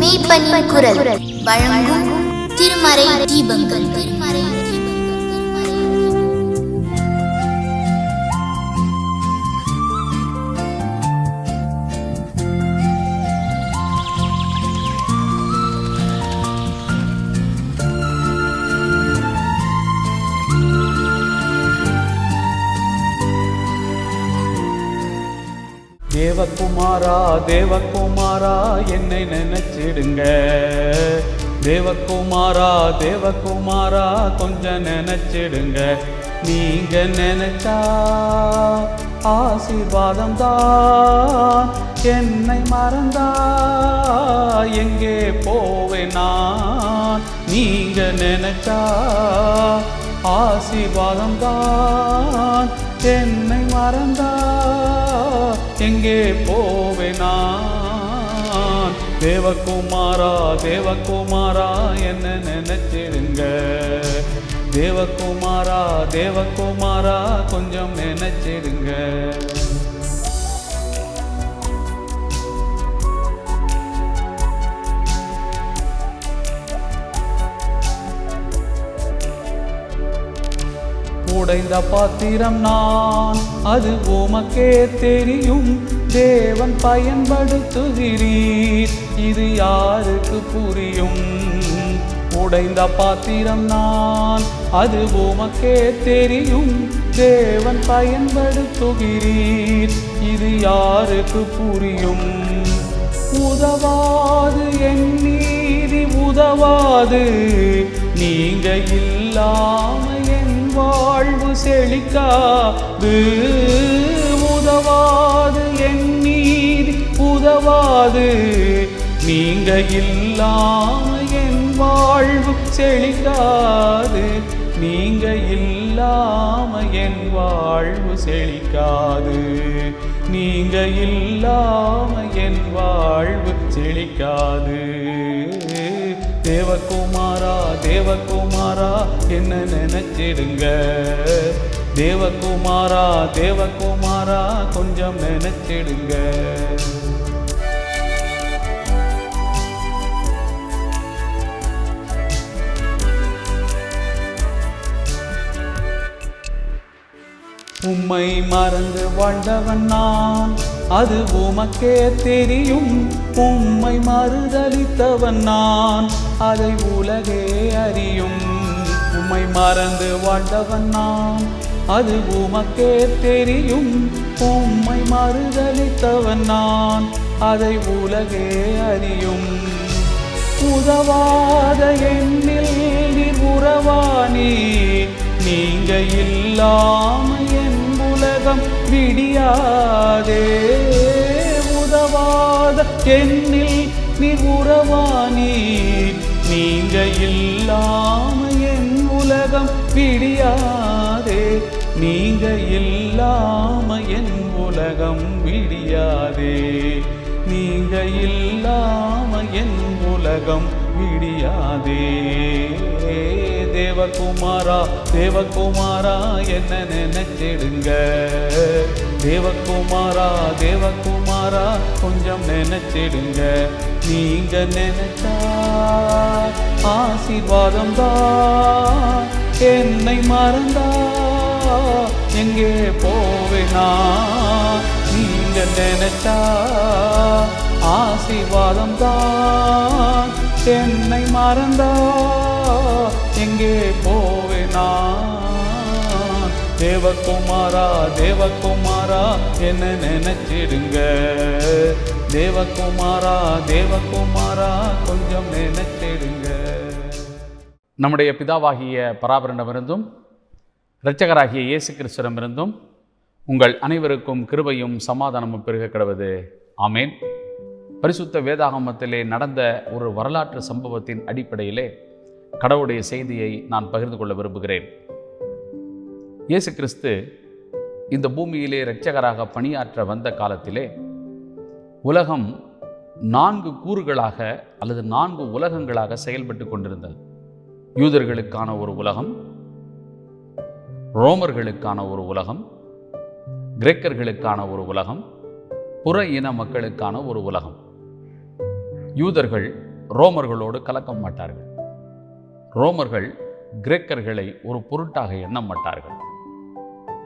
மெய்ப்பனின் குரல் வழங்கும் திருமறை தீபங்கள். தேவகுமாரா தேவகுமாரா என்னை நினைச்சிடுங்க. தேவகுமாரா தேவகுமாரா கொஞ்சம் நினைச்சிடுங்க. நீங்க நினைச்சா ஆசீர்வாதம் தான். என்னை மறந்தா எங்கே போவேன் நான். நீங்க நினைச்சா ஆசீர்வாதம் தான். என்னை மறந்தா எங்கே போவேன் நான். தேவகுமாரா தேவகுமாரா என்ன நினைச்சிடுங்க. தேவகுமாரா தேவகுமாரா கொஞ்சம் நினைச்சிடுங்க. உடைந்த பாத்திரம் நான், அது உமக்கே தெரியும். தேவன் பயன்படுத்துகிறீர், இது யாருக்கு புரியும். உடைந்த பாத்திரம் நான், அது உமக்கே தெரியும். தேவன் பயன்படுத்துகிறீர், இது யாருக்கு புரியும். உதவாது என் நீதி உதவாது, நீங்க இல்லாம வாழ்வு செழிக்காது. உதவாது என் நீதி உதவாது, நீங்க இல்லாம என் வாழ்வு செழிக்காது. நீங்க இல்லாம என் வாழ்வு செழிக்காது. நீங்க இல்லாம என் வாழ்வு செழிக்காது. தேவகுமாரா தேவகுமாரா என்ன நினைச்சிடுங்க. தேவகுமாரா தேவகுமாரா கொஞ்சம் நினைச்சிடுங்க. உம்மை மறந்து வாழ்ந்தவன் நான், அது உமக்கே தெரியும். உம்மை மறுதலித்தவன் நான், அதை உலகே அறியும். உம்மை மறந்து வாழ்ந்தவன் நான், அது உமக்கே தெரியும். உம்மை மறுதலித்தவன் நான், அதை உலகே அறியும். உதவாத எண்ணில் நீர் உறவானி, நீங்க இல்லாம என் உலகம் விடியாதே. உதவாத எண்ணில் நீர் உறவானி, நீங்க இல்லாம என் உலகம் விடியாதே. நீங்க இல்லாம என் உலகம் விடியாதே. நீங்க இல்லாம என் உலகம் விடியாதே. தேவகுமாரா தேவகுமாரா என்ன நினைச்சிடுங்க. தேவகுமாரா தேவகுமாரா கொஞ்சம் நினைச்சிடுங்க. நீங்க நினைச்சா ஆசீர்வாதம் தான். என்னை மறந்தா எங்கே போவேனா. நீங்க நினைச்சா ஆசீர்வாதம் தான். என்னை மறந்தா எங்கே போவேனா. தேவகுமாரா தேவகுமாரா என்ன நினைச்சிடுங்க. தேவகுமாரா தேவகுமாரா கொஞ்சம் நினைச்சிடுங்க. நம்முடைய பிதாவாகிய பராபரனிடமிருந்தும் இரட்சகராகிய இயேசு கிறிஸ்துவிடமிருந்தும் உங்கள் அனைவருக்கும் கிருபையும் சமாதானமும் பெருக கடவது. ஆமேன். பரிசுத்த வேதாகமத்திலே நடந்த ஒரு வரலாற்று சம்பவத்தின் அடிப்படையிலே கடவுளுடைய செய்தியை நான் பகிர்ந்து கொள்ள விரும்புகிறேன். இயேசு கிறிஸ்து இந்த பூமியிலே இரட்சகராக பணியாற்ற வந்த காலத்திலே உலகம் 4 கூறுகளாக அல்லது 4 உலகங்களாக செயல்பட்டு கொண்டிருந்தது. யூதர்களுக்கான ஒரு உலகம், ரோமர்களுக்கான ஒரு உலகம், கிரேக்கர்களுக்கான ஒரு உலகம், புற இன மக்களுக்கான ஒரு உலகம். யூதர்கள் ரோமர்களோடு கலக்க மாட்டார்கள். ரோமர்கள் கிரேக்கர்களை ஒரு பொருட்டாக எண்ண மாட்டார்கள்.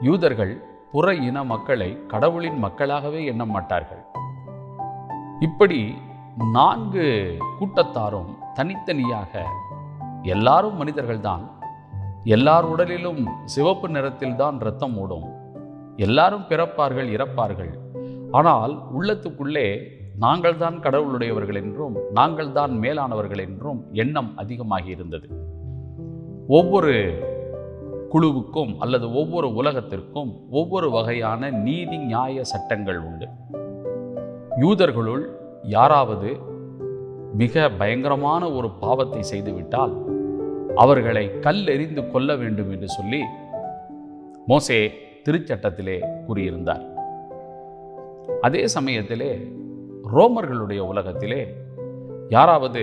யூதர்கள் புற இன மக்களை கடவுளின் மக்களாகவே எண்ண மாட்டார்கள். இப்படி 4 கூட்டத்தாரும் தனித்தனியாக, எல்லாரும் மனிதர்கள்தான், எல்லார் உடலிலும் சிவப்பு நிறத்தில்தான் இரத்தம் ஓடும், எல்லாரும் பிறப்பார்கள் இறப்பார்கள், ஆனால் உள்ளத்துக்குள்ளே நாங்கள் தான் கடவுளுடையவர்கள் என்றும் நாங்கள் தான் மேலானவர்கள் என்றும் எண்ணம் அதிகமாகி இருந்தது. ஒவ்வொரு குழுவுக்கும் அல்லது ஒவ்வொரு உலகத்திற்கும் ஒவ்வொரு வகையான நீதி நியாய சட்டங்கள் உண்டு. யூதர்களுள் யாராவது மிக பயங்கரமான ஒரு பாவத்தை செய்துவிட்டால் அவர்களை கல்லெறிந்து கொல்ல வேண்டும் என்று சொல்லி மோசே திருச்சட்டத்திலே கூறியிருந்தார். அதே சமயத்திலே ரோமர்களுடைய உலகத்திலே யாராவது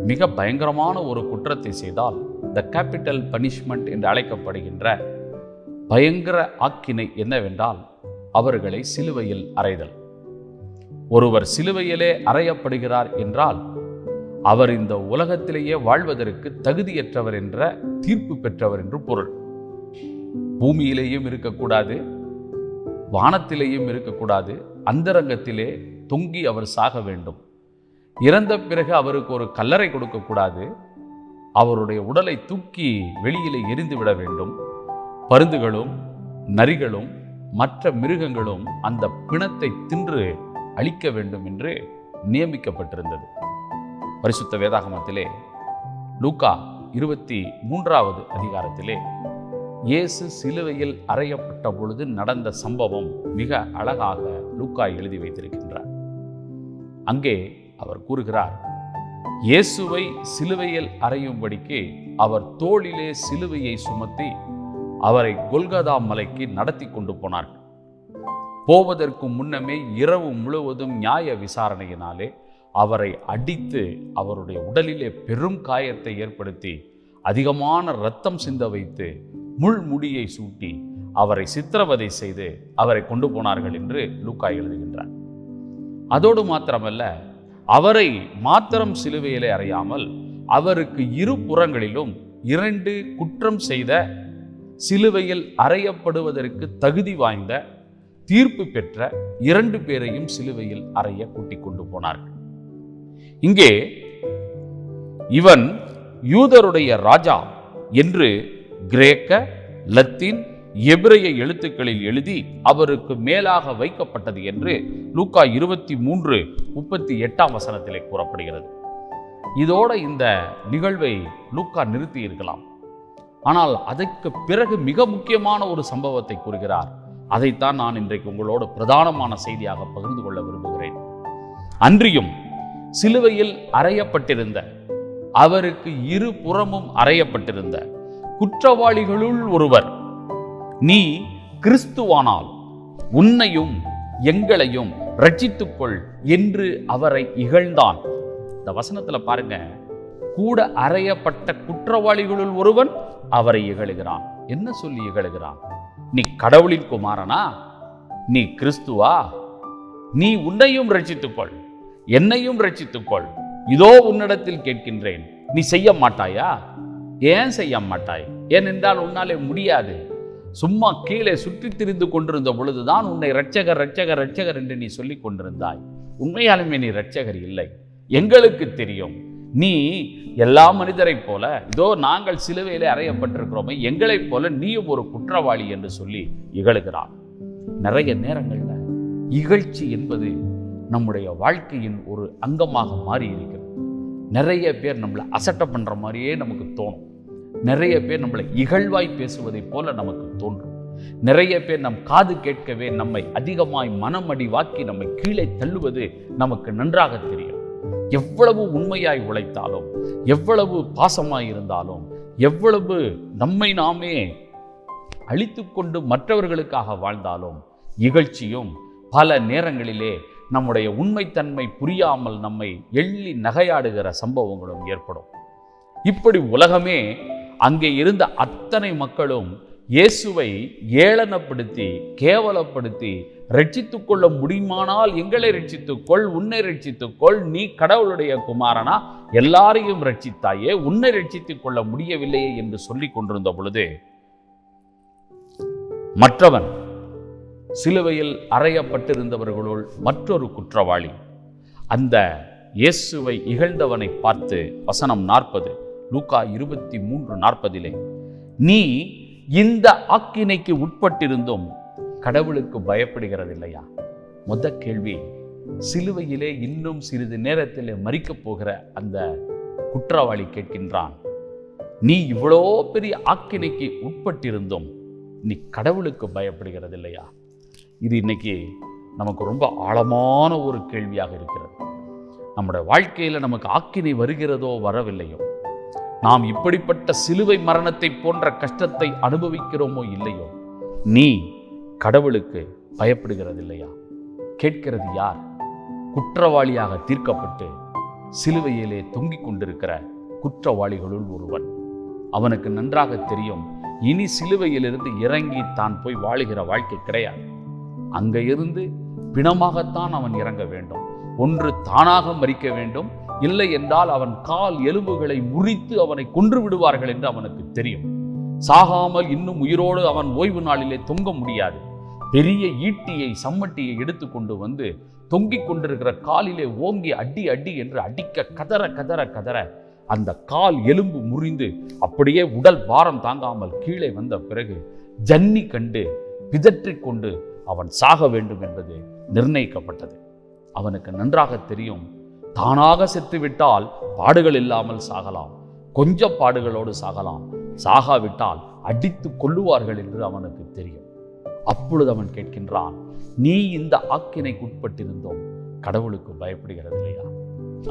மிக பயங்கரமான ஒரு குற்றத்தை செய்தால் த கேபிட்டல் பனிஷ்மெண்ட் என்று அழைக்கப்படுகின்ற பயங்கர ஆக்கினை என்னவென்றால் அவர்களை சிலுவையில் அறைதல். ஒருவர் சிலுவையிலே அறையப்படுகிறார் என்றால் அவர் இந்த உலகத்திலேயே வாழ்வதற்கு தகுதியற்றவர் என்ற தீர்ப்பு பெற்றவர் என்று பொருள். பூமியிலேயும் இருக்கக்கூடாது, வானத்திலேயும் இருக்கக்கூடாது, அந்தரங்கத்திலே தொங்கி அவர் சாக வேண்டும். இறந்த பிறகு அவருக்கு ஒரு கல்லறை கொடுக்கக்கூடாது, அவருடைய உடலை தூக்கி வெளியிலே எரிந்துவிட வேண்டும். பருந்துகளும் நரிகளும் மற்ற மிருகங்களும் அந்த பிணத்தை தின்று அழிக்க வேண்டும் என்று நியமிக்கப்பட்டிருந்தது. பரிசுத்த வேதாகமத்திலே லூக்கா 23வது அதிகாரத்திலே இயேசு சிலுவையில் அறையப்பட்ட பொழுது நடந்த சம்பவம் மிக அழகாக லூக்கா எழுதி வைத்திருக்கின்றார். அங்கே அவர் கூறுகிறார், இயேசுவை சிலுவையில் அறையும்படிக்கு அவர் தோளிலே சிலுவையை சுமத்தி அவரை கொல்கதா மலைக்கு நடத்தி கொண்டு போனார்கள். போவதற்கு முன்னமே இரவு முழுவதும் நியாய விசாரணையினாலே அவரை அடித்து அவருடைய உடலிலே பெரும் காயத்தை ஏற்படுத்தி அதிகமான இரத்தம் சிந்த வைத்து முள்முடியை சூட்டி அவரை சித்திரவதை செய்து அவரை கொண்டு போனார்கள் என்று லூக்கா எழுதுகின்றார். அதோடு மாத்திரமல்ல, அவரை மாத்திரம் சிலுவையிலே அறையாமல் அவருக்கு இரு புறங்களிலும் 2 குற்றம் செய்த, சிலுவையில் அறையப்படுவதற்கு தகுதி வாய்ந்த, தீர்ப்பு பெற்ற 2 பேரையும் சிலுவையில் அறைய கூட்டிக் கொண்டு போனார்கள். இங்கே இவன் யூதருடைய ராஜா என்று கிரேக்க, லத்தீன், எபிரேய எழுத்துக்களில் எழுதி அவருக்கு மேலாக வைக்கப்பட்டது என்று லூக்கா 23:38 வசனத்திலே கூறப்படுகிறது. இதோட இந்த நிகழ்வை லூக்கா நிறுத்தி இருக்கலாம். ஆனால் அதற்கு பிறகு மிக முக்கியமான ஒரு சம்பவத்தை கூறுகிறார். அதைத்தான் நான் இன்றைக்கு உங்களோடு பிரதானமான செய்தியாக பகிர்ந்து கொள்ள விரும்புகிறேன். அன்றியும் சிலுவையில் அறையப்பட்டிருந்த, அவருக்கு இரு புறமும் அறையப்பட்டிருந்த குற்றவாளிகளுள் ஒருவர், நீ கிறிஸ்துவானால் உன்னையும் எங்களையும் ரட்சித்துக்கொள் என்று அவரை இகழ்ந்தான். இந்த வசனத்துல பாருங்க, கூட அறையப்பட்ட குற்றவாளிகளுள் ஒருவன் அவரை இகழுகிறான். என்ன சொல்லி இகழுகிறான்? நீ கடவுளின் குமாரனா? நீ கிறிஸ்துவா? நீ உன்னையும் ரட்சித்துக்கொள், என்னையும் ரட்சித்துக்கொள். இதோ உன்னிடத்தில் கேட்கின்றேன், நீ செய்ய மாட்டாயா? ஏன் செய்ய மாட்டாய்? ஏனென்றால் உன்னாலே முடியாது. சும்மா கீழே சுற்றி திரிந்து கொண்டிருந்த பொழுதுதான் உன்னை ரட்சகர் ரட்சகர் ரட்சகர் என்று நீ சொல்லிக் கொண்டிருந்தாய். உண்மையாலுமே நீ ரட்சகர் இல்லை. எங்களுக்கு தெரியும், நீ எல்லா மனிதரைப் போல, இதோ நாங்கள் சிலுவையிலே அறையப்பட்டிருக்கிறோமே, எங்களைப் போல நீயும் ஒரு குற்றவாளி என்று சொல்லி இகழுகிறான். நிறைய நேரங்கள்ல இகழ்ச்சி என்பது நம்முடைய வாழ்க்கையின் ஒரு அங்கமாக மாறி இருக்கிறது. நிறைய பேர் நம்மளை அசட்டை பண்ற மாதிரியே நமக்கு தோணும். நிறைய பேர் நம்மளை இகழ்வாய் பேசுவதை போல நமக்கு தோன்றும். நிறைய பேர் நம் காது கேட்கவே நம்மை அதிகமாய் மனமடிவாக்கி நம்மை கீழே தள்ளுவது நமக்கு நன்றாக தெரியும். எவ்வளவு உண்மையாய் உழைத்தாலும், எவ்வளவு பாசமாய் இருந்தாலும், எவ்வளவு நம்மை நாமே அழித்து கொண்டு மற்றவர்களுக்காக வாழ்ந்தாலும், இகழ்ச்சியும் பல நேரங்களிலே நம்முடைய உண்மைத்தன்மை புரியாமல் நம்மை எள்ளி நகையாடுகிற சம்பவங்களும் ஏற்படும். இப்படி உலகமே, அங்கே இருந்த அத்தனை மக்களும் இயேசுவை ஏளனப்படுத்தி கேவலப்படுத்தி ரட்சித்துக் கொள்ள முடியுமானால் எங்களை ரட்சித்துக்கொள், உன்னை ரட்சித்துக்கொள், நீ கடவுளுடைய குமாரனா, எல்லாரையும் ரட்சித்தாயே, உன்னை ரட்சித்துக் கொள்ள முடியவில்லையே என்று சொல்லிக் கொண்டிருந்த பொழுது மற்றவன் சிலுவையில் அறையப்பட்டிருந்தவர்களுள் மற்றொரு குற்றவாளி அந்த இயேசுவை இகழ்ந்தவனை பார்த்து வசனம் 40 லூக்கா 23:40 நீ இந்த ஆக்கினைக்கு உட்பட்டிருந்தும் கடவுளுக்கு பயப்படுகிறது இல்லையா? முத கேள்வி. சிலுவையிலே இன்னும் சிறிது நேரத்தில் மரிக்கப் போகிற அந்த குற்றவாளி கேட்கின்றான், நீ இவ்வளோ பெரிய ஆக்கினைக்கு உட்பட்டிருந்தும் நீ கடவுளுக்கு பயப்படுகிறது இல்லையா? இது இன்னைக்கு நமக்கு ரொம்ப ஆழமான ஒரு கேள்வியாக இருக்கிறது. நம்முடைய வாழ்க்கையில் நமக்கு ஆக்கினை வருகிறதோ வரவில்லையோ, நாம் இப்படிப்பட்ட சிலுவை மரணத்தை போன்ற கஷ்டத்தை அனுபவிக்கிறோமோ இல்லையோ, நீ கடவுளுக்கு பயப்படுகிறது இல்லையா? கேட்கிறது யார்? குற்றவாளியாக தீர்க்கப்பட்டு சிலுவையிலே தொங்கிக் கொண்டிருக்கிற குற்றவாளிகளுள் ஒருவன். அவனுக்கு நன்றாக தெரியும், இனி சிலுவையிலிருந்து இறங்கி தான் போய் வாழுகிற வாழ்க்கை கிடையாது. அங்க இருந்து பிணமாகத்தான் அவன் இறங்க வேண்டும். ஒன்று தானாக மரிக்க வேண்டும், இல்லை என்றால் அவன் கால் எலும்புகளை முறித்து அவனை கொன்று விடுவார்கள் என்று அவனுக்கு தெரியும். சாகாமல் இன்னும் உயிரோடு அவன் ஓய்வு நாளிலே தொங்க முடியாது. பெரிய ஈட்டியை சம்மட்டியை எடுத்துக்கொண்டு வந்து தொங்கிக் கொண்டிருக்கிற காலிலே ஓங்கி அடி அடி என்று அடிக்க கதற கதற கதற அந்த கால் எலும்பு முறிந்து அப்படியே உடல் பாரம் தாங்காமல் கீழே வந்த பிறகு ஜன்னி கண்டு பிதற்றிக் கொண்டு அவன் சாக வேண்டும் என்பது நிர்ணயிக்கப்பட்டது. அவனுக்கு நன்றாக தெரியும், தானாக செத்துவிட்டால் பாடுகள் இல்லாமல் சாகலாம், கொஞ்ச பாடுகளோடு சாகலாம், சாகாவிட்டால் அடித்து கொல்லுவார்கள் என்று அவனுக்கு தெரியும். அப்பொழுது அவன் கேட்கின்றான், நீ இந்த ஆக்கினைக்கு உட்பட்டிருந்தோம் கடவுளுக்கு பயப்படுகிறது இல்லையா?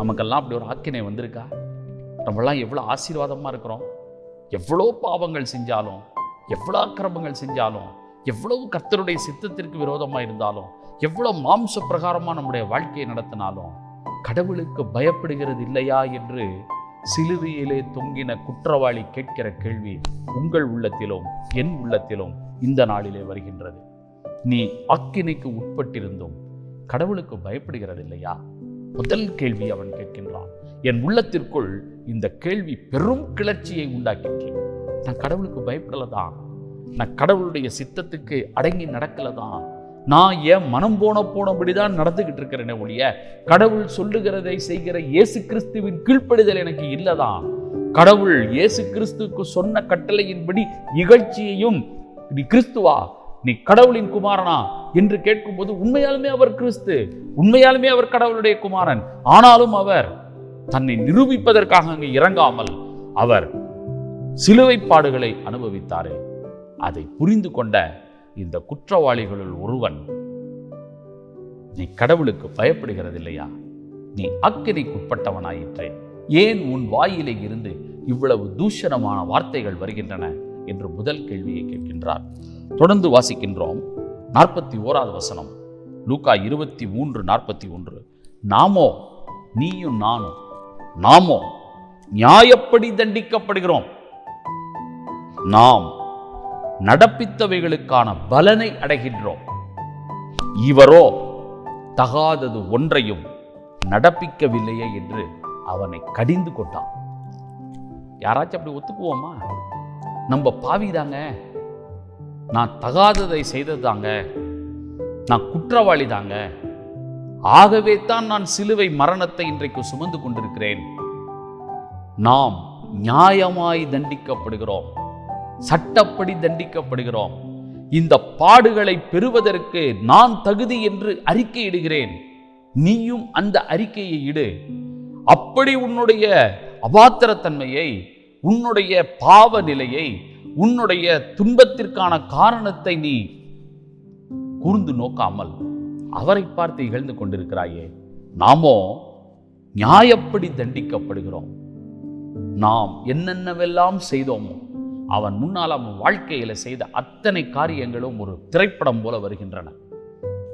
நமக்கெல்லாம் அப்படி ஒரு ஆக்கினை வந்திருக்கா? நம்மளாம் எவ்வளோ ஆசீர்வாதமாக இருக்கிறோம். எவ்வளோ பாவங்கள் செஞ்சாலும், எவ்வளோ அக்கிரமங்கள் செஞ்சாலும், எவ்வளவு கர்த்தருடைய சித்தத்திற்கு விரோதமாக இருந்தாலும், எவ்வளோ மாம்ச பிரகாரமாக நம்முடைய வாழ்க்கையை நடத்தினாலும் கடவுளுக்கு பயப்படுகிறது இல்லையா என்று சிலுவையிலே தொங்கின குற்றவாளி கேட்கிற கேள்வி உங்கள் உள்ளத்திலும் என் உள்ளத்திலும் இந்த நாளிலே வருகின்றது. நீ ஆக்கினைக்கு உட்பட்டிருந்தும் கடவுளுக்கு பயப்படுகிறது இல்லையா? முதல் கேள்வி அவன் கேட்கின்றான். என் உள்ளத்திற்குள் இந்த கேள்வி பெரும் கிளர்ச்சியை உண்டாக்கிற்று. நான் கடவுளுக்கு பயப்படலதான், நான் கடவுளுடைய சித்தத்துக்கு அடங்கி நடக்கலதான், நான் ஏன் மனம் போனபடிதான் நடந்துகிட்டு இருக்கிறேனே ஒழிய கடவுள் சொல்லுகிறதை செய்கிற இயேசு கிறிஸ்துவின் கீழ்ப்படிதல் எனக்கு இல்லதான். கடவுள் இயேசு கிறிஸ்துவுக்கு சொன்ன கட்டளையின்படி இகழ்ச்சியையும், நீ கிறிஸ்துவா, நீ கடவுளின் குமாரனா என்று கேட்கும்போது உண்மையாலுமே அவர் கிறிஸ்து, உண்மையாலுமே அவர் கடவுளுடைய குமாரன். ஆனாலும் அவர் தன்னை நிரூபிப்பதற்காக அங்கு இறங்காமல் அவர் சிலுவை பாடுகளை அனுபவித்தாரே, அதை புரிந்து கொண்ட இந்த குற்றவாளிகளுள் ஒருவன், நீ கடவுளுக்கு பயப்படுகிறது இல்லையா? நீ அக்கினைக்கு உட்பட்டவனாயிற்றே, ஏன் உன் வாயிலே இருந்து இவ்வளவு தூஷணமான வார்த்தைகள் வருகின்றன என்று முதல் கேள்வியை கேட்கின்றார். தொடர்ந்து வாசிக்கின்றோம். 41வது வசனம், லூக்கா 23:41. நாமோ, நீயும் நானும், நாமோ நியாயப்படி தண்டிக்கப்படுகிறோம், நாம் நடப்பித்தவைகளுக்கான பலனை அடைகின்றோம். இவரோ தகாதது ஒன்றையும் நடப்பிக்கவில்லையே என்று அவனை கடிந்து கொண்டான். யாராச்சும் அப்படி ஒத்துக்குவோமா? நம்ம பாவிதாங்க, நான் தகாததை செய்ததாங்க, நான் குற்றவாளி தாங்க, ஆகவே தான் நான் சிலுவை மரணத்தை இன்றைக்கு சுமந்து கொண்டிருக்கிறேன். நாம் நியாயமாய் தண்டிக்கப்படுகிறோம், சட்டப்படி தண்டிக்கப்படுகிறோம். இந்த பாடுகளை பெறுவதற்கு நான் தகுதி என்று அறிக்கையிடுகிறேன். நீயும் அந்த அறிக்கையை இடு. அப்படி உன்னுடைய அபாத்திரத்தன்மையை, உன்னுடைய பாவ நிலையை, உன்னுடைய துன்பத்திற்கான காரணத்தை நீ கூர்ந்து நோக்காமல் அவரை பார்த்து இகழ்ந்து கொண்டிருக்கிறாயே. நாமோ நியாயப்படி தண்டிக்கப்படுகிறோம். நாம் என்னென்னவெல்லாம் செய்தோமோ அவன் முன்னால் அவன் வாழ்க்கையில செய்த அத்தனை காரியங்களும் ஒரு திரைப்படம் போல வருகின்றன.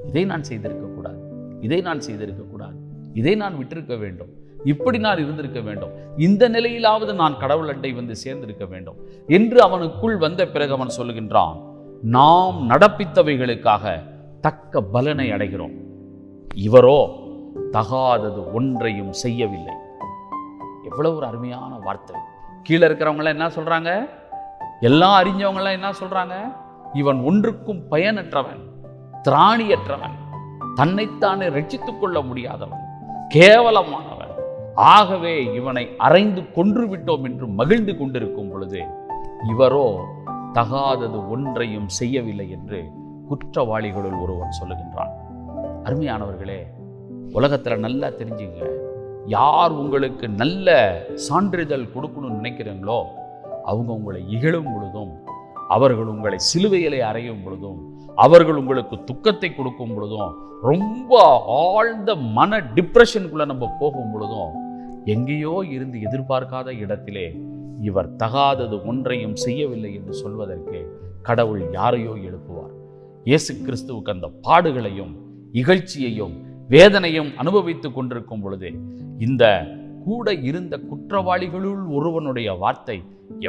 இதை நான் செய்திருக்க கூடாது, இதை நான் செய்திருக்க கூடாது, இதை நான் விட்டிருக்க வேண்டும், இப்படி நான் இருந்திருக்க வேண்டும், இந்த நிலையிலாவது நான் கடவுள் அண்டை வந்து சேர்ந்திருக்க வேண்டும் என்று அவனுக்குள் வந்த பிறகு அவன் சொல்லுகின்றான், நாம் நடப்பித்தவைகளுக்காக தக்க பலனை அடைகிறோம், இவரோ தகாதது ஒன்றையும் செய்யவில்லை. எவ்வளவு ஒரு அருமையான வார்த்தை. கீழே இருக்கிறவங்களாம் என்ன சொல்றாங்க? எல்லாம் அறிஞ்சவங்களாம் என்ன சொல்றாங்க? இவன் ஒன்றுக்கும் பயனற்றவன், திராணியற்றவன், தன்னைத்தானே ரட்சித்துக் கொள்ள முடியாதவன், கேவலமானவன், ஆகவே இவனை அறைந்து கொன்று விட்டோம் என்று மகிழ்ந்து கொண்டிருக்கும் பொழுது இவரோ தகாதது ஒன்றையும் செய்யவில்லை என்று குற்றவாளிகளுள் ஒருவன் சொல்லுகின்றான். அருமையானவர்களே, உலகத்துல நல்லா தெரிஞ்சுங்க, யார் உங்களுக்கு நல்ல சான்றிதழ் கொடுக்கணும்னு நினைக்கிறீங்களோ அவங்க உங்களை இகழும் பொழுதும், அவர்கள் உங்களை சிலுவையிலே அறையும் பொழுதும், அவர்கள் உங்களுக்கு துக்கத்தை கொடுக்கும் பொழுதும், ரொம்ப ஆழ்ந்த மன டிப்ரெஷனுக்குள்ள நம்ம போகும் பொழுதும், எங்கேயோ இருந்து எதிர்பார்க்காத இடத்திலே இவர் தகாதது ஒன்றையும் செய்யவில்லை என்று சொல்வதற்கு கடவுள் யாரையோ எழுப்புவார். இயேசு கிறிஸ்துவுக்கு அந்த பாடுகளையும் இகழ்ச்சியையும் வேதனையும் அனுபவித்துக் கொண்டிருக்கும் பொழுது இந்த கூட இருந்த குற்றவாளிகளுள் ஒருவனுடைய வார்த்தை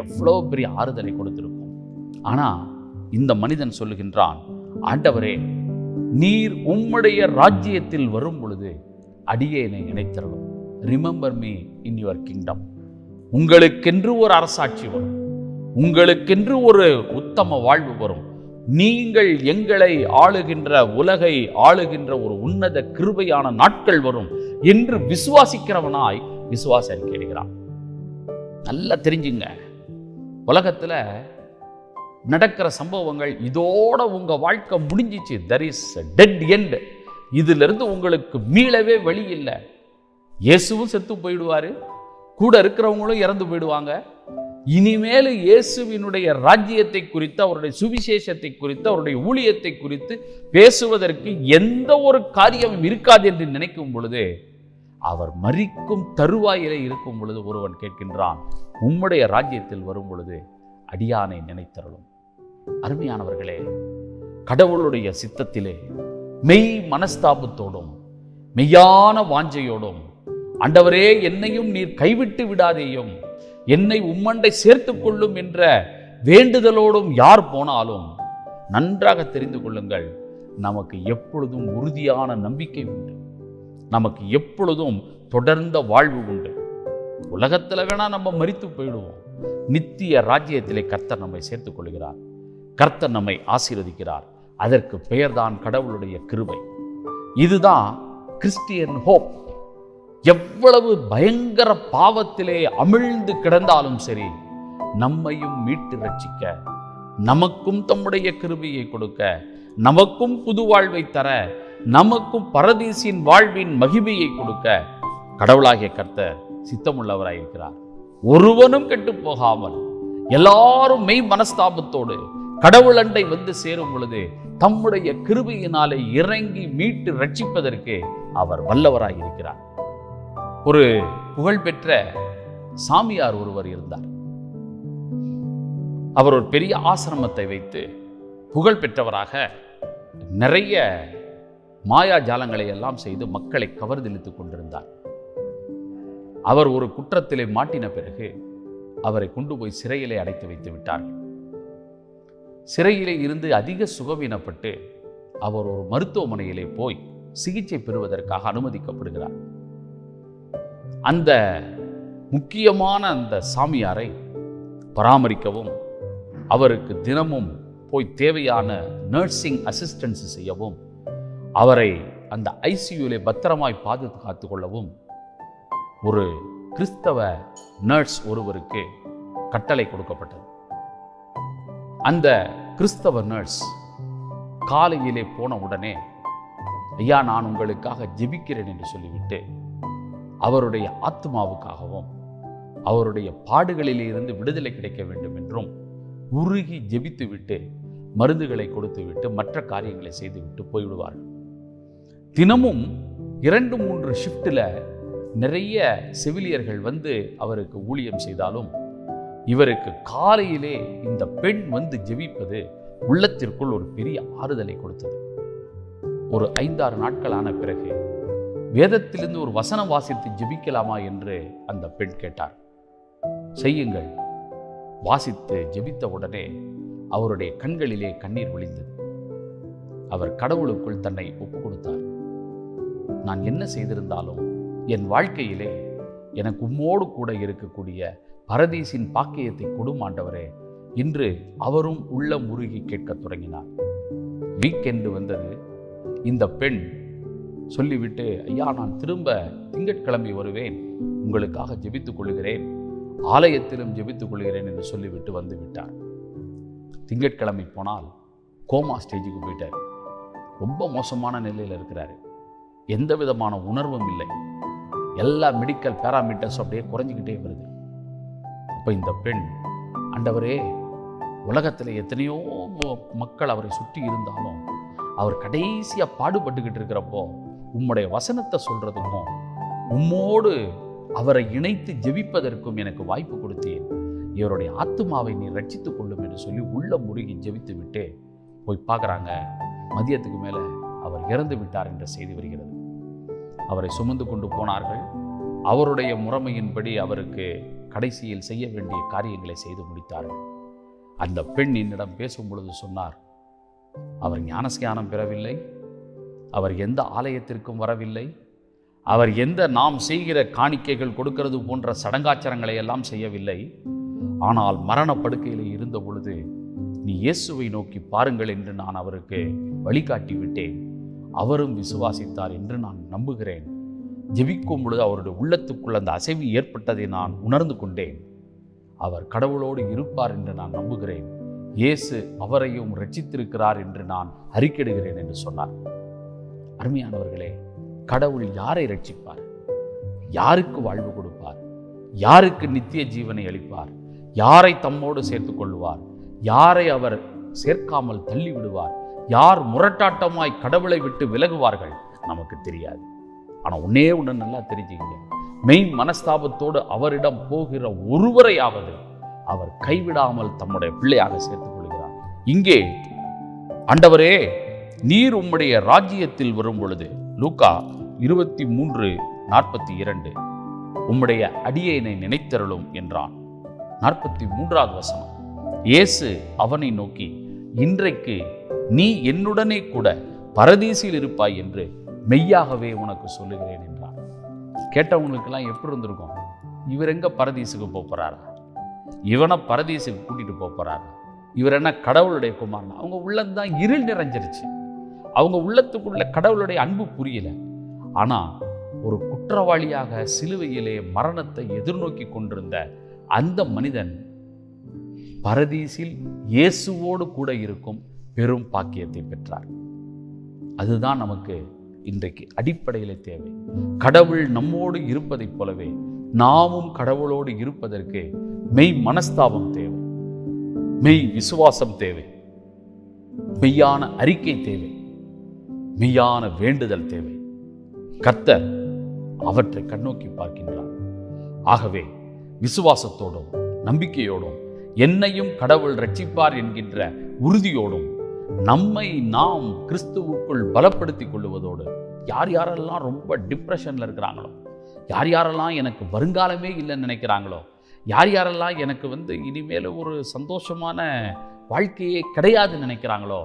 எவ்வளோ பெரிய ஆறுதலை கொடுத்திருக்கும். ஆனா இந்த மனிதன் சொல்லுகின்றான், ஆண்டவரே, நீர் உம்முடைய ராஜ்யத்தில் வரும் பொழுது அடியேனை நினைத்தருளும். Remember me in your kingdom. உங்களுக்கென்று ஒரு அரசாட்சி வரும், உங்களுக்கென்று ஒரு உத்தம வாழ்வு வரும், நீங்கள் எங்களை ஆளுகின்ற, உலகை ஆளுகின்ற ஒரு உன்னத கிருபையான நாட்கள் வரும் என்று விசுவாசிக்கிறவனாய் விசுவாச அறிக்கையிடுகிறான். நல்லா தெரிஞ்சுங்க, உலகத்துல நடக்கிற சம்பவங்கள் இதோட உங்க வாழ்க்கை முடிஞ்சிச்சு. there is a dead end. இதுல இருந்து உங்களுக்கு மீளவே வழி இல்லை. இயேசுவும் செத்து போயிடுவாரு, கூட இருக்கிறவங்களும் இறந்து போயிடுவாங்க. இனிமேல் இயேசுவினுடைய ராஜ்யத்தை குறித்து, அவருடைய சுவிசேஷத்தை குறித்து, அவருடைய ஊழியத்தை குறித்து பேசுவதற்கு எந்த ஒரு காரியமும் இருக்காது என்று நினைக்கும் பொழுது, அவர் மரிக்கும் தருவாயிலே இருக்கும் பொழுது ஒருவன் கேட்கின்றான், உம்முடைய ராஜ்யத்தில் வரும் பொழுது அடியானை நினைத்தருளும். அருமையானவர்களே, கடவுளுடைய சித்தத்திலே மெய் மனஸ்தாபத்தோடும் மெய்யான வாஞ்சையோடும், ஆண்டவரே, என்னையும் நீர் கைவிட்டு விடாதேயும், என்னை உம்மண்டை சேர்த்து கொள்ளும் என்ற வேண்டுதலோடும் யார் போனாலும் நன்றாக தெரிந்து கொள்ளுங்கள், நமக்கு எப்பொழுதும் உறுதியான நம்பிக்கை உண்டு, நமக்கு எப்பொழுதும் தொடர்ந்த வாழ்வு உண்டு. உலகத்தில் வேணா நம்ம மரித்து போயிடுவோம், நித்திய ராஜ்யத்திலே கர்த்தர் நம்மை சேர்த்துக் கொள்கிறார், கர்த்தர் நம்மை ஆசீர்வதிக்கிறார். அதற்கு பெயர்தான் கடவுளுடைய கிருபை. இதுதான் கிறிஸ்டியன் ஹோப். எவ்வளவு பயங்கர பாவத்திலே அமிழ்ந்து கிடந்தாலும் சரி, நம்மையும் மீட்டு ரட்சிக்க, நமக்கும் தம்முடைய கிருபையை கொடுக்க, நமக்கும் புது வாழ்வை தர, நமக்கும் பரதீசின் வாழ்வின் மகிமையை கொடுக்க கடவுளாகிய கர்த்தர் சித்தமுள்ளவராயிருக்கிறார். ஒருவனும் கெட்டு போகாமல் எல்லாரும் மெய் மனஸ்தாபத்தோடு கடவுள் அண்டை வந்து சேரும் பொழுது தம்முடைய கிருபையினாலே இறங்கி மீட்டு ரட்சிப்பதற்கு அவர் வல்லவராயிருக்கிறார். ஒரு புகழ்பெற்ற சாமியார் ஒருவர் இருந்தார். அவர் ஒரு பெரிய ஆசிரமத்தை வைத்து புகழ் பெற்றவராக நிறைய மாயாஜாலங்களை எல்லாம் செய்து மக்களை கவர்ந்தெழுத்துக் கொண்டிருந்தார். அவர் ஒரு குற்றத்திலே மாட்டின பிறகு அவரை கொண்டு போய் சிறையிலே அடைத்து வைத்து விட்டார்கள். சிறையிலே இருந்து அதிக சுகவீனப்பட்டு அவர் ஒரு மருத்துவமனையிலே போய் சிகிச்சை பெறுவதற்காக அனுமதிக்கப்படுகிறார். அந்த முக்கியமான அந்த சாமியாரை பராமரிக்கவும், அவருக்கு தினமும் போய் தேவையான நர்சிங் அசிஸ்டன்ஸ் செய்யவும், அவரை அந்த ஐசியூலே பத்திரமாய் பாதுகாத்து கொள்ளவும் ஒரு கிறிஸ்தவ நர்ஸ் ஒருவருக்கு கட்டளை கொடுக்கப்பட்டது. அந்த கிறிஸ்தவ நர்ஸ் காலையிலே போன உடனே, ஐயா, நான் உங்களுக்காக ஜெபிக்கிறேன் என்று சொல்லிவிட்டு அவருடைய ஆத்மாவுக்காகவும் அவருடைய பாடுகளிலே இருந்து விடுதலை கிடைக்க வேண்டும் என்றும் உருகி ஜெபித்து விட்டு மருந்துகளை கொடுத்து விட்டு மற்ற காரியங்களை செய்துவிட்டு போய்விடுவார்கள். தினமும் 2-3 ஷிஃப்டில் நிறைய செவிலியர்கள் வந்து அவருக்கு ஊழியம் செய்தாலும் இவருக்கு காலையிலே இந்த பெண் வந்து ஜெபிப்பது உள்ளத்திற்குள் ஒரு பெரிய ஆறுதலை கொடுத்தது. ஒரு 5-6 நாட்கள் ஆன பிறகு வேதத்திலிருந்து ஒரு வசனம் வாசித்து ஜெபிக்கலாமா என்று அந்த பெண் கேட்டார். செய்யுங்கள். வாசித்து ஜெபித்த உடனே அவருடைய கண்களிலே கண்ணீர் விழிந்தது. அவர் கடவுளுக்குள் தன்னை ஒப்புக் கொடுத்தார். நான் என்ன செய்திருந்தாலும் என் வாழ்க்கையிலே எனக்கு உம்மோடு கூட இருக்கக்கூடிய பரதீசின் பாக்கியத்தை கொடும் ஆண்டவரே என்று அவரும் உள்ள முருகி கேட்கத் தொடங்கினார். வீக்கெண்டு வந்தது. இந்த பெண் சொல்லிவிட்டு, ஐயா, நான் திரும்ப திங்கட்கிழமை வருவேன், உங்களுக்காக ஜெபித்துக் கொள்கிறேன், ஆலயத்திலும் ஜெபித்துக் கொள்கிறேன் என்று சொல்லிவிட்டு வந்து விட்டார். திங்கட்கிழமை போனால் கோமா ஸ்டேஜுக்கு போயிட்டார். ரொம்ப மோசமான நிலையில் இருக்கிறாரு. எந்த விதமான உணர்வும் இல்லை. எல்லா மெடிக்கல் பேராமீட்டர்ஸ் அப்படியே குறைஞ்சிக்கிட்டே வருது. இப்போ இந்த பெண், ஆண்டவரே, உலகத்தில் எத்தனையோ மக்கள் அவரை சுற்றி இருந்தாலும் அவர் கடைசியாக பாடுபட்டுக்கிட்டு இருக்கிறப்போ உம்முடைய வசனத்தை சொல்றதுக்கும் உம்மோடு அவரை இணைத்து ஜெபிப்பதற்கும் எனக்கு வாய்ப்பு கொடுத்தேன். இவருடைய ஆத்துமாவை நீ ரட்சித்துக் கொள்ளும் என்று சொல்லி உள்ள முருகி ஜெபித்து விட்டு போய் பார்க்குறாங்க. மதியத்துக்கு மேலே அவர் இறந்து விட்டார் என்ற செய்தி வருகிறது. அவரை சுமந்து கொண்டு போனார்கள். அவருடைய முறைமையின்படி அவருக்கு கடைசியில் செய்ய வேண்டிய காரியங்களை செய்து முடித்தார்கள். அந்த பெண் என்னிடம் பேசும் பொழுது சொன்னார், அவர் ஞானஸ்நானம் பெறவில்லை, அவர் எந்த ஆலயத்திற்கும் வரவில்லை, அவர் எந்த நாம் செய்கிற காணிக்கைகள் கொடுக்கிறது போன்ற சடங்காச்சாரங்களை எல்லாம் செய்யவில்லை. ஆனால் மரண படுக்கையில் இருந்த பொழுது நீ இயேசுவை நோக்கி பாருங்கள் என்று நான் அவருக்கு வழிகாட்டி விட்டேன். அவரும் விசுவாசித்தார் என்று நான் நம்புகிறேன். ஜெபிக்கும் பொழுது அவருடைய உள்ளத்துக்குள் அந்த அசைவு ஏற்பட்டதை நான் உணர்ந்து கொண்டேன். அவர் கடவுளோடு இருப்பார் என்று நான் நம்புகிறேன். இயேசு அவரையும் ரட்சித்திருக்கிறார் என்று நான் அறிக்கையிடுகிறேன் என்று சொன்னார். அருமையானவர்களே, கடவுள் யாரை ரட்சிப்பார்? யாருக்கு வாழ்வு கொடுப்பார்? யாருக்கு நித்திய ஜீவனை அளிப்பார்? யாரை தம்மோடு சேர்த்துக் கொள்வார்? யாரை அவர் சேர்க்காமல் தள்ளி விடுவார்? யார் முரட்டாட்டமாய் கடவுளை விட்டு விலகுவார்கள்? நமக்கு தெரியாது. ஆனால் ஒன்னே ஒன்று நல்லா தெரிஞ்சுங்க, மெய் மனஸ்தாபத்தோடு அவரிடம் போகிற ஒருவரையாவது அவர் கைவிடாமல் தம்முடைய பிள்ளையாக சேர்த்துக் கொள்கிறார். இங்கே ஆண்டவரே, நீர் உம்முடைய ராஜ்யத்தில் வரும் பொழுது, லூக்கா 23:42, உம்முடைய அடியேனை நினைத்தருளும் என்றான். 43வது வசனம், இயேசு அவனை நோக்கி, இன்றைக்கு நீ என்னுடனே கூட பரதீசில் இருப்பாய் என்று மெய்யாகவே உனக்கு சொல்லுகிறேன் என்றார். கேட்டவங்களுக்கெல்லாம் எப்படி இருந்திருக்கும்? இவர் எங்க பரதீசுக்கு போறாரா? இவனை பரதீசுக்கு கூட்டிட்டு போறாரா? இவர் என்ன கடவுளுடைய குமாரனா? அவங்க உள்ளம்தான் இருள் நிறைஞ்சிருச்சு. அவங்க உள்ளத்துக்குள்ள கடவுளுடைய அன்பு புரியல. ஆனா ஒரு குற்றவாளியாக சிலுவையிலே மரணத்தை எதிர்நோக்கி கொண்டிருந்த அந்த மனிதன் பரதீசில் இயேசுவோடு கூட இருக்கும் பெரும் பாக்கியத்தை பெற்றார். அதுதான் நமக்கு இன்றைக்கு அடிப்படையிலே தேவை. கடவுள் நம்மோடு இருப்பதைப் போலவே நாமும் கடவுளோடு இருப்பதற்கு மெய் மனஸ்தாபம் தேவை, மெய் விசுவாசம் தேவை, மெய்யான அறிக்கை தேவை, மெய்யான வேண்டுதல் தேவை. கர்த்தர் அவற்றை கண்ணோக்கி பார்க்கின்றார். ஆகவே விசுவாசத்தோடும் நம்பிக்கையோடும் என்னையும் கடவுள் ரட்சிப்பார் என்கின்ற உறுதியோடும் நம்மை நாம் கிறிஸ்துவுக்குள் பலப்படுத்திக் கொள்வதோடு, யார் யாரெல்லாம் ரொம்ப டிப்ரெஷன்ல இருக்கிறாங்களோ, யார் யாரெல்லாம் எனக்கு வருங்காலமே இல்லைன்னு நினைக்கிறாங்களோ, யார் யாரெல்லாம் எனக்கு இனிமேல் ஒரு சந்தோஷமான வாழ்க்கையே கிடையாதுன்னு நினைக்கிறாங்களோ,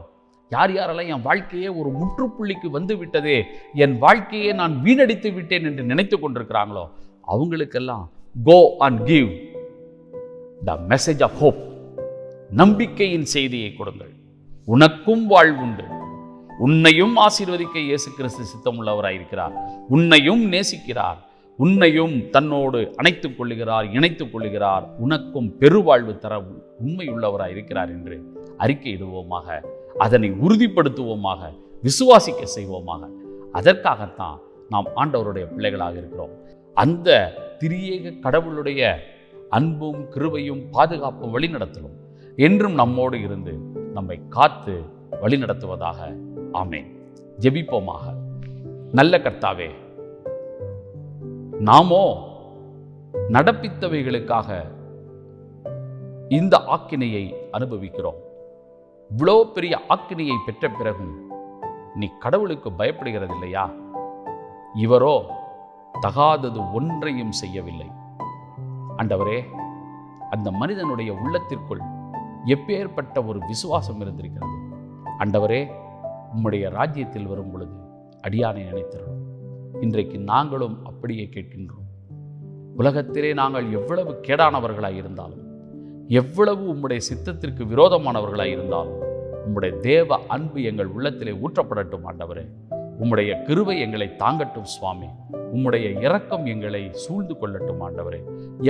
யார் யாரெல்லாம் என் வாழ்க்கையே ஒரு முற்றுப்புள்ளிக்கு வந்து விட்டதே, என் வாழ்க்கையே நான் வீணடித்து விட்டேன் என்று நினைத்து கொண்டிருக்கிறாங்களோ, அவங்களுக்கெல்லாம் go and give the message of hope. நம்பிக்கையின் செய்தியை கொடுங்கள். உனக்கும் வாழ்வுண்டு. உன்னையும் ஆசீர்வதிக்க இயேசு கிறிஸ்து சித்தமுள்ளவராயிருக்கிறார். உன்னையும் நேசிக்கிறார். உன்னையும் தன்னோடு அணைத்துக் கொள்ளுகிறார், இணைத்துக் கொள்ளுகிறார். உனக்கும் பெருவாழ்வு தர உண்மையுள்ளவராயிருக்கிறார் என்று அறிக்கையிடுவோமாக, அதனை உறுதிப்படுத்துவோமாக, விசுவாசிக்க செய்வோமாக. அதற்காகத்தான் நாம் ஆண்டவருடைய பிள்ளைகளாக இருக்கிறோம். அந்த திரியேக கடவுளுடைய அன்பும் கிருபையும் பாதுகாப்பும் வழிநடத்தலும் என்றும் நம்மோடு இருந்து நம்மை காத்து வழிநடத்துவதாக. ஆமென். ஜெபிப்போமாக. நல்ல கர்த்தாவே, நாமோ நடப்பித்தவைகளுக்காக இந்த ஆக்கினையை அனுபவிக்கிறோம். இவ்வளோ பெரிய ஆக்கினையை பெற்ற பிறகும் நீ கடவுளுக்கு பயப்படுகிறது இல்லையா? இவரோ தகாதது ஒன்றையும் செய்யவில்லை. ஆண்டவரே, அந்த மனிதனுடைய உள்ளத்திற்குள் எப்பேற்பட்ட ஒரு விசுவாசம் இருந்திருக்கிறது. ஆண்டவரே, உம்முடைய ராஜ்யத்தில் வரும் பொழுது அடியானை நினைத்தருளும். இன்றைக்கு நாங்களும் அப்படியே கேட்கின்றோம். உலகத்திலே நாங்கள் எவ்வளவு கேடானவர்களாய் இருந்தாலும், எவ்வளவு உம்முடைய சித்தத்திற்கு விரோதமானவர்களாய் இருந்தாலும், உம்முடைய தேவ அன்பு எங்கள் உள்ளத்திலே ஊற்றப்படட்டும். ஆண்டவரே, உம்முடைய கிருபை எங்களை தாங்கட்டும். சுவாமி, உம்முடைய இரக்கம் எங்களை சூழ்ந்து கொள்ளட்டும். ஆண்டவரே,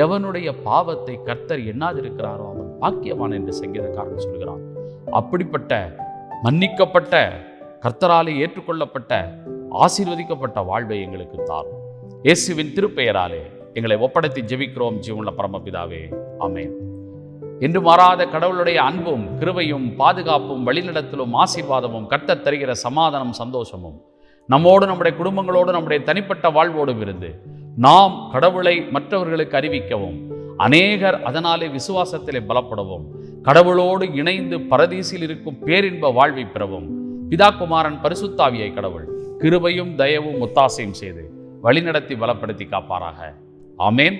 எவனுடைய பாவத்தை கர்த்தர் எண்ணாதிருக்கிறாரோ அவன் பாக்கியவான் என்று சங்கீதக்காரன் சொல்கிறான். அப்படிப்பட்ட மன்னிக்கப்பட்ட, கர்த்தராலே ஏற்றுக்கொள்ளப்பட்ட, ஆசீர்வதிக்கப்பட்ட வாழ்வை எங்களுக்கு தாரும். இயேசுவின் திருப்பெயராலே எங்களை ஒப்படைத்து ஜெபிக்கிறோம் ஜீவனுள்ள பரமபிதாவே, ஆமென். என்று மாறாத கடவுளுடைய அன்பும் கிருபையும் பாதுகாப்பும் வழிநடத்தலும் ஆசீர்வாதமும் கர்த்தர் தருகிற சமாதானம் சந்தோஷமும் நம்மோடு, நம்முடைய குடும்பங்களோடு, நம்முடைய தனிப்பட்ட வாழ்வோடும் இருந்து நாம் கடவுளை மற்றவர்களுக்கு அறிவிக்கவும், அநேகர் அதனாலே விசுவாசத்திலே பலப்படவும், கடவுளோடு இணைந்து பரதீசில் இருக்கும் பேரின்ப வாழ்வை பெறவும் பிதா குமாரன் பரிசுத்தாவியை கடவுள் கிருபையும் தயவும் ஒத்தாசையும் செய்து வழிநடத்தி பலப்படுத்தி காப்பாராக. ஆமேன்.